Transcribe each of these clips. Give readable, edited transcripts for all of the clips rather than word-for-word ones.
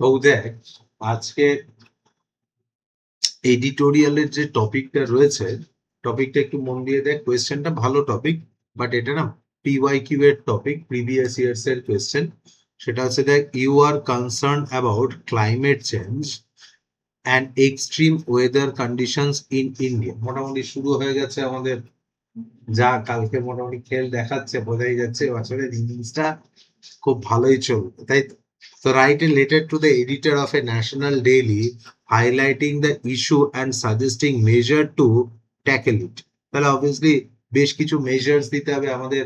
ও দেখ, আজকে এডিটোরিয়ালের যে টপিকটা রয়েছে, টপিকটা একটু মন দিয়ে দেখ। কোয়েশ্চেনটা ভালো টপিক, বাট এটা না পিওয়াইকিউ এর টপিক, প্রিভিয়াস ইয়ার্স এর কোয়েশ্চেন। সেটা হচ্ছে দেখ, you are concern about climate change and extreme weather conditions in India. মোটামুটি শুরু হয়ে গেছে আমাদের, যা কালকে মোটামুটি খেল দেখাচ্ছে, বোঝাই যাচ্ছে বছরের ইনিংসটা খুব ভালোই চলবে, তাই তো? So write a letter to the editor of a national daily highlighting the issue and suggesting measure to tackle it. তাহলে অবভিয়াসলি বেশ কিছু মেজার্স দিতে হবে আমাদের।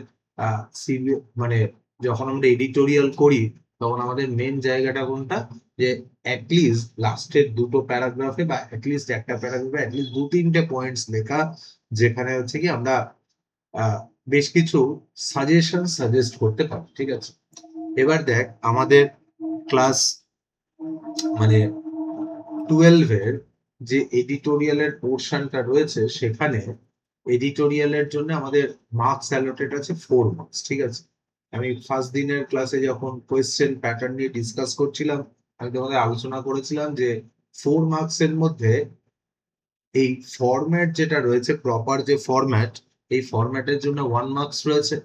মানে যখন আমরা এডিটোরিয়াল করি তখন আমাদের মেন জায়গাটা কোনটা, যে অ্যাটলিস্ট লাস্টের দুটো প্যারাগ্রাফে বা অ্যাটলিস্ট একটা প্যারাগ্রাফে অ্যাটলিস্ট দু তিনটে পয়েন্টস লেখা, যেখানে হচ্ছে কি আমরা বেশ কিছু সাজেস্ট করতে পারি। ঠিক আছে, এবার দেখ আমাদের ক্লাস মানে 12 এর যে এডিটোরিয়ালের পোর্শনটা রয়েছে, সেখানে এডিটোরিয়ালের জন্য আমাদের মার্কস অ্যালোটেড আছে 4 মার্কস। ঠিক আছে, আমি ফার্স্ট দিনের ক্লাসে যখন কোয়েশ্চেন প্যাটার্ন নিয়ে ডিসকাস করছিলাম, আমি তোমাদের আলোচনা করেছিলাম যে 4 মার্কস এর মধ্যে এই ফরম্যাট যেটা রয়েছে, প্রপার যে ফরম্যাট, এই ফরম্যাটের জন্য 1 মার্কস রয়েছে,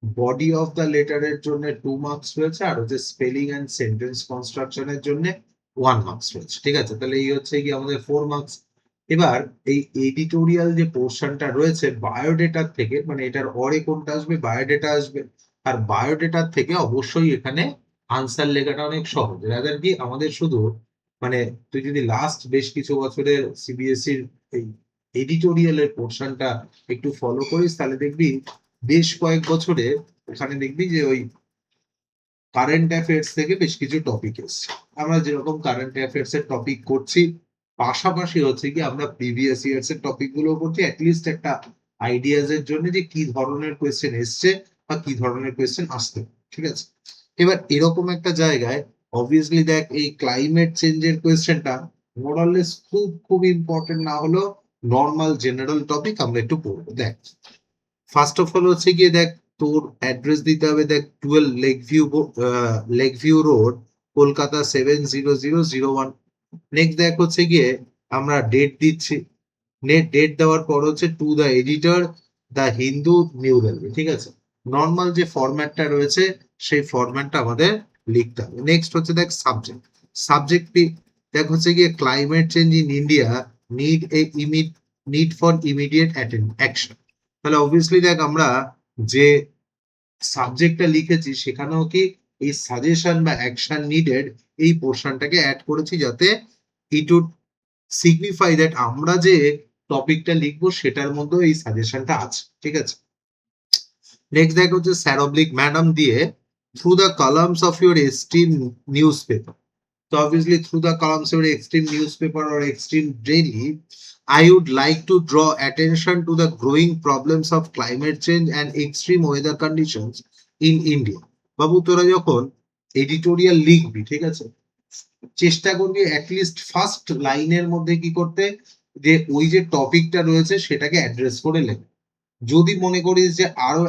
বডি অফ দ্য লেটারের জন্য 2 মার্কস রয়েছে, আর হচ্ছে স্পেলিং এন্ড সেন্টেন্স কনস্ট্রাকশনের জন্য 1 মার্কস রয়েছে। ঠিক আছে, তাহলে এই হচ্ছে কি আমাদের 4 মার্কস। এবার এই এডিটোরিয়াল যে পোর্শনটা রয়েছে বায়োডেটার থেকে, মানে এটার অরে কোনটা আসবে, বায়োডেটা আসবে। আর বায়োডেটার থেকে অবশ্যই এখানে আনসার লেখাটা অনেক সহজ, রাদার কি আমাদের শুধু মানে তুই যদি লাস্ট বেশ কিছু বছরের সিবিএসইর এই এডিটোরিয়ালের পোর্শনটা একটু ফলো করিস, তাহলে দেখবি বেশ কয়েক বছরে এখানে দেখবি যে ওই কারেন্ট অ্যাফেয়ার্স থেকে বেশ কিছু টপিক এসছে। আমরা যেরকম কারেন্ট অ্যাফেয়ার্স এর টপিক করছি, পাশাপাশি হচ্ছে কি আমরা প্রিভিয়াস ইয়ার্স এর টপিক গুলো করছি, অ্যাটলিস্ট একটা আইডিয়াজ এর জন্য যে কি ধরনের কোয়েশ্চেন এসছে বা কি ধরনের কোয়েশ্চেন আসতে পারে। ঠিক আছে, এবার এরকম একটা জায়গায় অবভিয়াসলি দেখ এই ক্লাইমেট চেঞ্জের কোয়েশ্চেনটা মোরালেস খুব খুব ইম্পর্টেন্ট না হলো নর্মাল জেনারেল টপিক আমরা একটু পড়বো। দেখ ফার্স্ট অফ অল হচ্ছে গিয়ে দেখ, তোর অ্যাড্রেস দিতে হবে দেখ 12 lake view road, Kolkata 70001। Next দেখ হচ্ছে গিয়ে আমরা ডেট দিচ্ছি, ডেট দেওয়ার পর হচ্ছে to the editor, the Hindu, new Delhi. ঠিক আছে, নর্মাল যে ফরম্যাটটা রয়েছে সেই ফরম্যাটটা আমাদের লিখতে হবে। নেক্সট হচ্ছে দেখ সাবজেক্ট দেখ হচ্ছে গিয়ে climate change in India need a need for immediate action. তাহলে অবভিয়াসলি দেখ আমরা যে সাবজেক্টটা লিখেছি সেখানেও কি এই সাজেশন বা অ্যাকশন নিডেড এই পোর্শনটাকে অ্যাড করেছি, যাতে ইট উড সিগনিফাই দ্যাট আমরা যে টপিকটা লিখবো সেটার মধ্যে এই সাজেশনটা আছে। ঠিক আছে, নেক্সট দেখ হচ্ছে স্যার অবলিক ম্যাডাম দিয়ে through the columns of your extreme newspaper. So obviously through the columns of extreme newspaper or extreme daily, I would like to draw attention to the growing problems of climate change and extreme weather conditions in India. বাবু তোরা যখন editorial লিখবি, ঠিক আছে, চেষ্টা করবি at least first লাইনের মধ্যে কি করতে, যে ওই যে টপিকটা রয়েছে সেটাকে অ্যাড্রেস করে লেখ। যদি মনে করিস যে আরো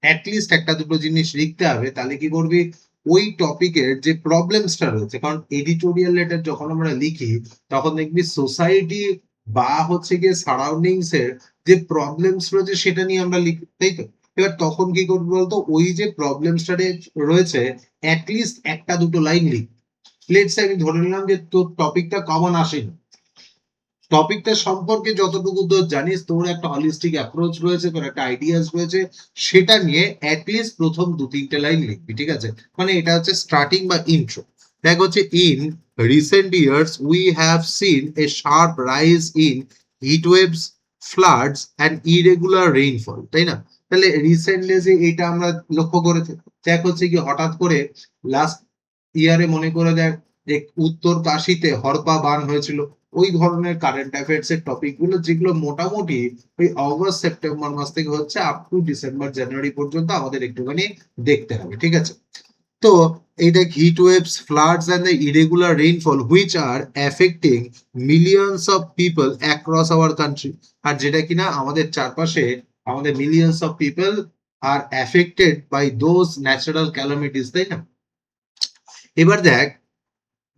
অ্যাটলিস্ট একটা দুটো জিনিস লিখতে হবে, তাহলে কি করবি, ওই টপিকের যে প্রবলেমসটা রয়েছে, কারণ এডিটোরিয়াল লেটার যখন আমরা লিখি তখন দেখবি সোসাইটি বা হচ্ছে গিয়ে সারাউন্ডিংস এর যে প্রবলেমস রয়েছে সেটা নিয়ে আমরা লিখি, তাই তো? এবার তখন কি করবি বলতো, ওই যে প্রবলেমসটা রয়েছে অ্যাটলিস্ট একটা দুটো লাইন লিখ। লেটস আমি ধরে নিলাম যে তোর টপিকটা কমন আসেনি, টপিকটা সম্পর্কে যতটুকু তোর জানিস, তোর একটা হলিস্টিক অ্যাপ্রোচ রয়েছে, তোর একটা আইডিয়াস রয়েছে, সেটা নিয়ে অ্যাটলিস্ট প্রথম দু তিনটে লাইন লিখবি। ঠিক আছে, মানে এটা হচ্ছে স্টার্টিং বা ইন্ট্রো। দেখ হচ্ছে in recent years we have seen a sharp rise in heat waves, floods and irregular rainfall, তাই না? তাহলে রিসেন্ট ডেজে এটা আমরা লক্ষ্য করেছি। দেখ হচ্ছে কি হঠাৎ করে লাস্ট ইয়ারে মনে করে দেখ যে উত্তর কাশীতে হরপা বান হয়েছিল, ওই ধরনের কারেন্ট অ্যাফেয়ার্স এর টপিক গুলো যেগুলো মোটামুটি ওই অগস্ট সেপ্টেম্বর মাস থেকে হচ্ছে আপ টু ডিসেম্বর জানুয়ারি পর্যন্ত আমাদের একটুখানি দেখতে হবে। ঠিক আছে, তো এই দেখ heat waves, floods and the irregular rainfall which are affecting millions of people across our country. আর যেটা কিনা আমাদের চারপাশে আমাদের millions of people are affected by those natural calamities, তাই না? এবার দেখ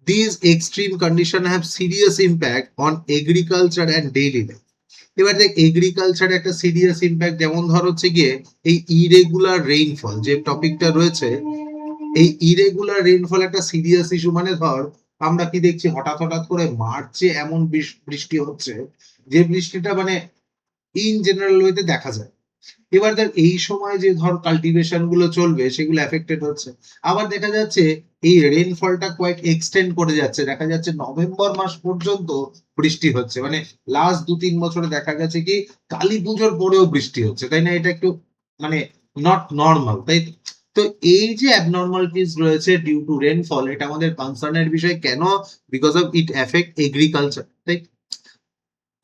These extreme conditions have serious impact on agriculture and daily life. এবার দেখ এগ্রিকালচার একটা সিরিয়াস ইম্প্যাক্ট, যেমন ধর হচ্ছে গিয়ে এই ইরেগুলার রেইনফল যে টপিকটা রয়েছে, এই ইরেগুলার রেইনফল একটা সিরিয়াস ইস্যু। মানে ধর আমরা কি দেখছি, হঠাৎ হঠাৎ করে মার্চে এমন বৃষ্টি হচ্ছে যে বৃষ্টিটা মানে ইন জেনারেল ওয়েতে দেখা যায়। এবার দেখ এই সময় যে ধর কাল্টিভেশন গুলো চলবে সেগুলো এফেক্টেড হচ্ছে। আবার দেখা যাচ্ছে এই রেইনফলটা কয়েক এক্সটেন্ড করে যাচ্ছে, দেখা যাচ্ছে নভেম্বর মাস পর্যন্ত বৃষ্টি হচ্ছে। মানে লাস্ট 2-3 বছরে দেখা গেছে কি কালী পুজোর পরেও বৃষ্টি হচ্ছে, তাই না? এটা একটু মানে নট নর্মাল, তাই তো? তো এই যে অ্যাবনর্মালিটিস রয়েছে ডিউ টু রেইনফল, এটা আমাদের কনসার্নের বিষয়। কেন? Because of it effect agriculture, তাই?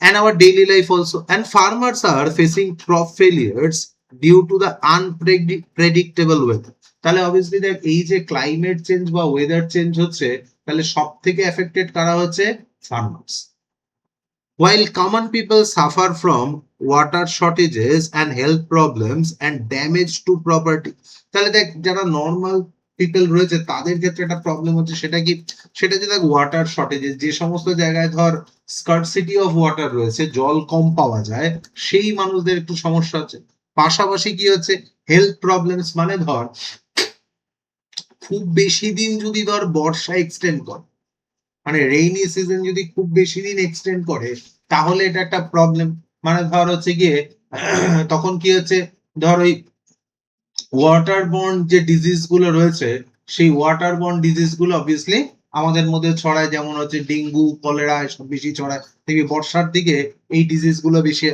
And our daily life also. And farmers are facing crop failures due to the unpredictable weather. তাহলে অবভিয়াসলি দেখ এই যে ক্লাইমেট চেঞ্জ বা ওয়েদার চেঞ্জ হচ্ছে, তাহলে সব থেকে এফেক্টেড কারা হচ্ছে? Farmers. While common people suffer from water shortages and health problems and damage to property. তাহলে দেখ যারা নর্মাল পিপল রয়েছে তাদের ক্ষেত্রে একটা প্রবলেম হচ্ছে, সেটা কি? সেটা যে দেখ ওয়াটার শর্টেজেস, যে সমস্ত জায়গায় ধর স্কার্সিটি অফ ওয়াটার রয়েছে, জল কম পাওয়া যায়, সেই মানুষদের একটু সমস্যা হচ্ছে। পাশাপাশি কি হচ্ছে? Health problems. মানে ধর খুব বেশি দিন যদি ধর বর্ষা এক্সটেন্ড করে, মানে রেইনি সিজন যদি খুব বেশি দিন এক্সটেন্ড করে, তাহলে এটা একটা প্রবলেম। মানে ধর হচ্ছে গিয়ে তখন কি হচ্ছে, ধর ওই ওয়াটার বর্ন যে ডিজিজ গুলো রয়েছে, সেই ওয়াটার বর্ন ডিজিজ গুলো অবভিয়াসলি আমাদের মধ্যে ছড়ায়, যেমন হচ্ছে ডেঙ্গু, কলেরা, এসব বেশি ছড়ায়। দেখবি বর্ষার দিকে এই ডিজিজ গুলো বেশি।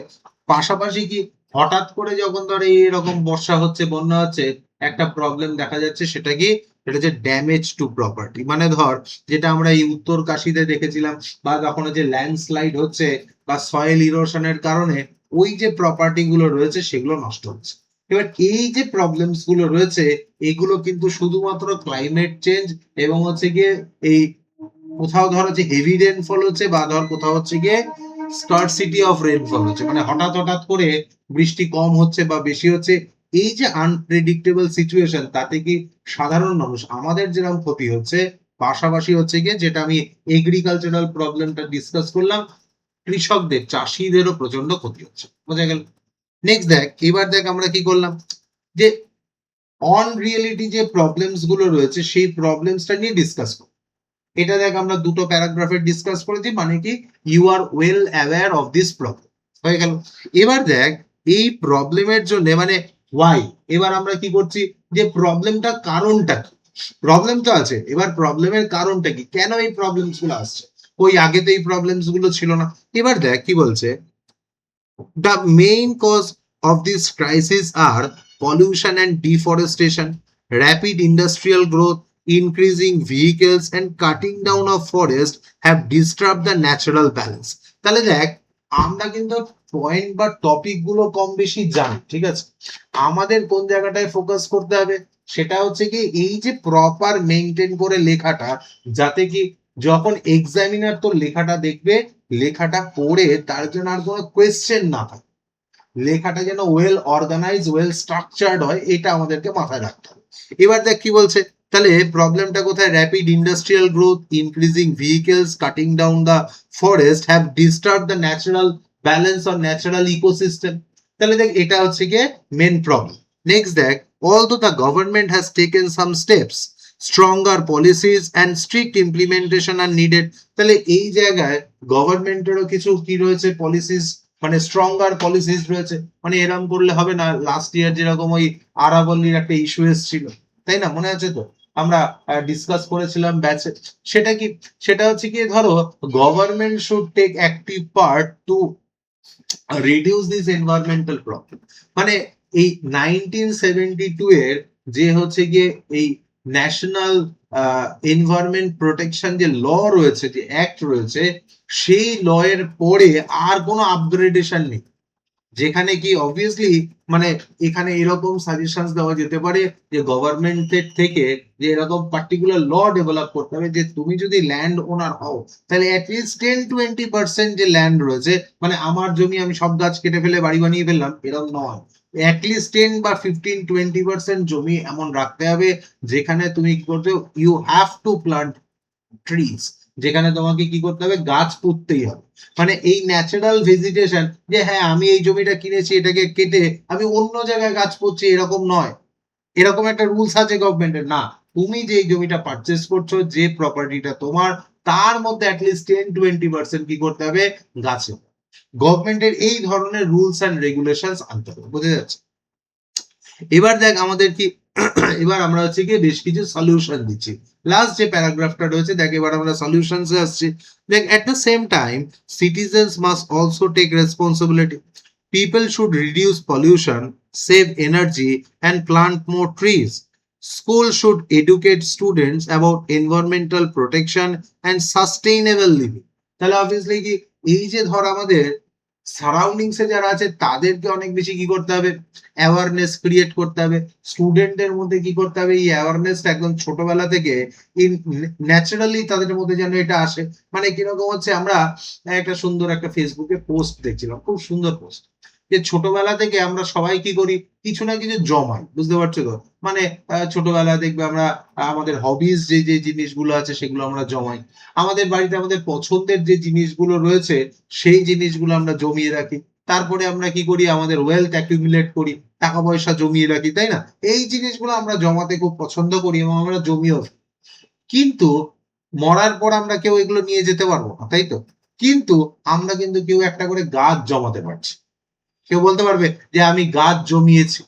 পাশাপাশি কি হঠাৎ করে যখন ধর এইরকম বর্ষা হচ্ছে, বন্যা হচ্ছে, একটা প্রবলেম দেখা যাচ্ছে, সেটা কি? সেটা হচ্ছে ড্যামেজ টু প্রপার্টি। মানে ধর যেটা আমরা এই উত্তর কাশীতে দেখেছিলাম, বা যখন যে ল্যান্ডস্লাইড হচ্ছে বা সয়েল ইরোশনের কারণে ওই যে প্রপার্টি গুলো রয়েছে সেগুলো নষ্ট হচ্ছে। এবার এই যে প্রবলেমস গুলো রয়েছে, এগুলো কিন্তু শুধুমাত্র ক্লাইমেট চেঞ্জ এবং হচ্ছে গিয়ে এই কোথাও ধর হচ্ছে হেভি রেইনফল হচ্ছে, বা ধর কোথাও হচ্ছে গিয়ে স্কার্সিটি অফ রেইনফল হচ্ছে, মানে হঠাৎ হঠাৎ করে বৃষ্টি কম হচ্ছে বা বেশি হচ্ছে। এই যে আনপ্রেডিক্টেবল সিচুয়েশন, তাতে কি সাধারণ মানুষ আমাদের যেরকম ক্ষতি হচ্ছে, পাশাপাশি হচ্ছে গিয়ে যেটা আমি এগ্রিকালচারাল প্রবলেমটা ডিসকাস করলাম, কৃষকদের, চাষিদেরও প্রচন্ড ক্ষতি হচ্ছে। বোঝা গেল? নেক্সট দেখ, এবার দেখ আমরা কি করলাম, যে অন রিয়েলিটি যে প্রবলেমস গুলো রয়েছে সেই প্রবলেমসটা নিয়ে ডিসকাস করব। এটা দেখ আমরা দুটো প্যারাগ্রাফে ডিসকাস করেছি, মানে কি you are well aware of this problem, হয়ে গেল। এবার দেখ এই প্রবলেমের জন্য মানে ওয়াই, এবার আমরা কি করছি, যে প্রবলেমটা কারণটা কি? প্রবলেম তো আছে, এবার প্রবলেমের কারণটা কি, কেন এই প্রবলেমস গুলো আসছে? ওই আগে তো এই প্রবলেমস গুলো ছিল না। এবার দেখ কি বলছে, the main cause of this crisis are pollution and deforestation, rapid industrial growth, increasing vehicles and cutting down of forest have disturbed the natural balance. তাহলে দেখ আমরা কিন্তু পয়েন্ট বা টপিক গুলো কম বেশি জানি, ঠিক আছে? আমাদের কোন জায়গাটায় ফোকাস করতে হবে, সেটা হচ্ছে কি এই যে প্রপার মেইনটেইন করে লেখাটা, যাতে কি যখন এক্সামিনার তো লেখাটা দেখবে, লেখাটা পড়ে তার জন্য আর কোনো কোয়েশ্চেন না থাকে, লেখাটা যেন ওয়েল অর্গানাইজ, ওয়েল স্ট্রাকচার্ড হয়, এটা আমাদেরকে মাথায় রাখতে হবে। এবার দেখ কি বলছে, তাহলে প্রবলেমটা কোথায়? Rapid industrial growth, increasing vehicles, cutting down the forest have disturb the natural balance or natural ecosystem. তাহলে দেখ এটা হচ্ছে গিয়ে মেন প্রবলেম। নেক্সট দেখ, although the government has taken some steps, stronger policies and strict implementation are needed. তাহলে এই জায়গায় গভর্নমেন্টেরও কিছু কি রয়েছে, পলিসিস, মানে স্ট্রঙ্গার পলিসিস রয়েছে। মানে এরকম করলে হবে না, লাস্ট ইয়ার যেরকম ওই আরাবল্লীর একটা ইস্যু এসেছিল, তাই না? মনে আছে তো, আমরা ডিসকাস করেছিলাম ব্যাচে। সেটা কি? সেটা হচ্ছে কি, ধরো government should take active part to reduce this environmental problem. মানে এই 1972 এর যে হচ্ছে গিয়ে এই ন্যাশনাল এনভায়রনমেন্ট প্রোটেকশন যে ল রয়েছে, যে অ্যাক্ট রয়েছে, সেই ল এর পরে আর কোনো আপগ্রেডেশন নেই, যেখানে কি অবভিয়াসলি মানে এখানে এরকম সাজেশন দেওয়া যেতে পারে যে গভর্নমেন্টের থেকে যে এরকম পার্টিকুলার ল ডেভেলপ করতে হবে, যে তুমি যদি ল্যান্ড ওনার হও, তাহলে অ্যাটলিস্ট 10-20% যে ল্যান্ড রয়েছে, মানে আমার জমি আমি সব গাছ কেটে ফেলে বাড়ি বানিয়ে ফেললাম, এরকম নয়। অ্যাটলিস্ট 10 বা 15-20% জমি এমন রাখতে হবে যেখানে তুমি কি করতে, you have to plant trees, যেখানে তোমাকে কি করতে হবে, গাছ পুঁততেই হবে। মানে এই ন্যাচারাল ভেজিটেশন, যে হ্যাঁ আমি এই জমিটা কিনেছি, এটাকে কেটে আমি অন্য জায়গায় গাছ পুঁতছি, এরকম নয়। এরকম একটা রুলস আছে গভর্নমেন্টের না, তুমি যে জমিটা পারচেস করছো, যে প্রপার্টিটা তোমার, তার মধ্যে অ্যাটলিস্ট 10-20% কি করতে হবে, গাছে। গভর্নমেন্টের এই ধরনের রুলস অ্যান্ড রেগুলেশনস আনতে হবে, বুঝে যাচ্ছে? এবার দেখ আমাদের কি এবার আমরা হচ্ছে কি বেশ কিছু সলিউশন দিচ্ছি। লাস্ট যে প্যারাগ্রাফটা রয়েছে দেখ, এবার আমরা সলিউশনসে আসছি। দেখ, at the same time citizens must also take responsibility. People should reduce pollution, save energy, and plant more trees. Schools should educate students about environmental protection and sustainable living. তাহলে অবভিয়াসলি কি, এই যে ধর আমাদের সারাউন্ডিংসে যারা আছে তাদেরকে অনেক বেশি কি করতে হবে, অ্যাওয়ারনেস ক্রিয়েট করতে হবে। স্টুডেন্টদের মধ্যে কি করতে হবে, এই অ্যাওয়ারনেসটা একদম ছোটবেলা থেকে ন্যাচারালি তাদের মধ্যে যেন এটা আসে। মানে কিরকম হচ্ছে, আমরা একটা সুন্দর একটা ফেসবুকে পোস্ট দেখছিলাম, খুব সুন্দর পোস্ট, যে ছোটবেলা থেকে আমরা সবাই কি করি, কিছু না কিছু জমাই, বুঝতে পারছো তো? মানে ছোটবেলা দেখবে আমরা আমাদের হবিজ যে যে জিনিসগুলো আছে সেগুলো আমরা জমাই। আমাদের বাড়িতে আমাদের পছন্দের যে জিনিসগুলো রয়েছে সেই জিনিসগুলো আমরা জমিয়ে রাখি। তারপরে আমরা কি করি, আমাদের ওয়েলথ অ্যাকিউমুলেট করি, টাকা পয়সা জমিয়ে রাখি, তাই না? এই জিনিসগুলো আমরা জমাতে খুব পছন্দ করি এবং আমরা জমিয়েও রাখি। কিন্তু মরার পর আমরা কেউ এগুলো নিয়ে যেতে পারবো না, তাই তো? কিন্তু আমরা কিন্তু কেউ একটা করে গাছ জমাতে পারছি। কেউ বলতে পারবে যে আমি গাছ জমিয়েছি,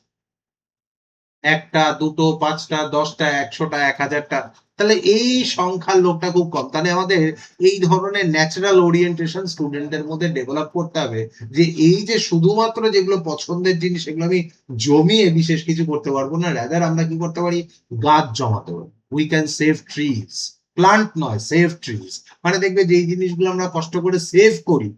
1টা 2টো 5টা 10টা 100টা 1000টা। তাহলে এই সংখ্যার লোকটা খুব কম। তাহলে আমাদের এই ধরনের ন্যাচারাল ওরিয়েন্টেশন স্টুডেন্টদের মধ্যে ডেভেলপ করতে হবে, যে এই যে শুধুমাত্র যেগুলো পছন্দের জিনিস সেগুলো আমি জমিয়ে বিশেষ কিছু করতে পারবো না, রাদার আমরা কি করতে পারি, গাছ জমাতে পারি। We can save trees, plant নয়, সেভ ট্রিজ। মানে দেখবে যে এই জিনিসগুলো আমরা কষ্ট করে সেভ করি,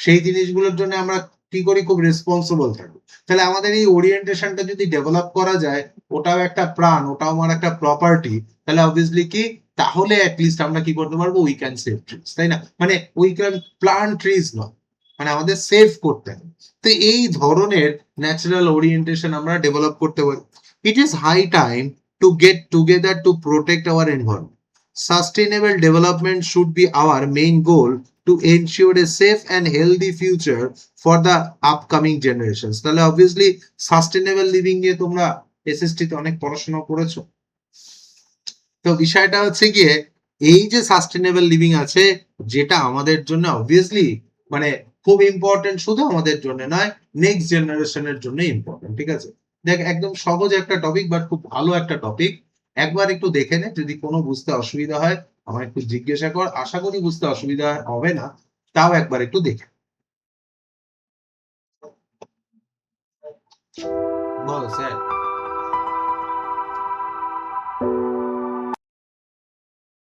সেই জিনিসগুলোর জন্য আমরা কি করি, খুব রেসপন্সিবল থাকি। তাহলে আমাদের এই ওরিয়েন্টেশনটা যদি ডেভেলপ করা যায়, ওটাও একটা প্রাণ, ওটাও আমার একটা প্রপার্টি, তাহলে অবভিয়াসলি কি, তাহলে অ্যাটলিস্ট আমরা কি করতে পারবো, উই ক্যান সেভ ট্রিজ, তাই না? মানে উই ক্যান প্লান্ট ট্রিজ নয়, মানে আমাদের সেভ করতে হবে। তো এই ধরনের ন্যাচারাল ওরিয়েন্টেশন আমরা ডেভেলপ করতে পারি। It is high time to get together to protect our environment. Sustainable development should be our main goal to ensure a safe and healthy future for the upcoming generations. তাহলে obviously sustainable living নিয়ে তোমরা SST তে অনেক পড়াশোনা করেছো। তো বিষয়টা হচ্ছে গিয়ে, এই যে সাস্টেনেবল লিভিং আছে, যেটা আমাদের জন্য অবভিয়াসলি মানে খুব ইম্পর্টেন্ট, শুধু আমাদের জন্য নয়, নেক্সট জেনারেশনের জন্য ইম্পর্টেন্ট, ঠিক আছে? দেখ, একদম সহজ একটা টপিক, বাট খুব ভালো একটা টপিক। একবার একটু দেখে নে, যদি কোনো বুঝতে অসুবিধা হয় আমার একটু জিজ্ঞাসা কর, আশা করি বুঝতে অসুবিধা হবে না, তাও একবার একটু দেখে। বল স্যার।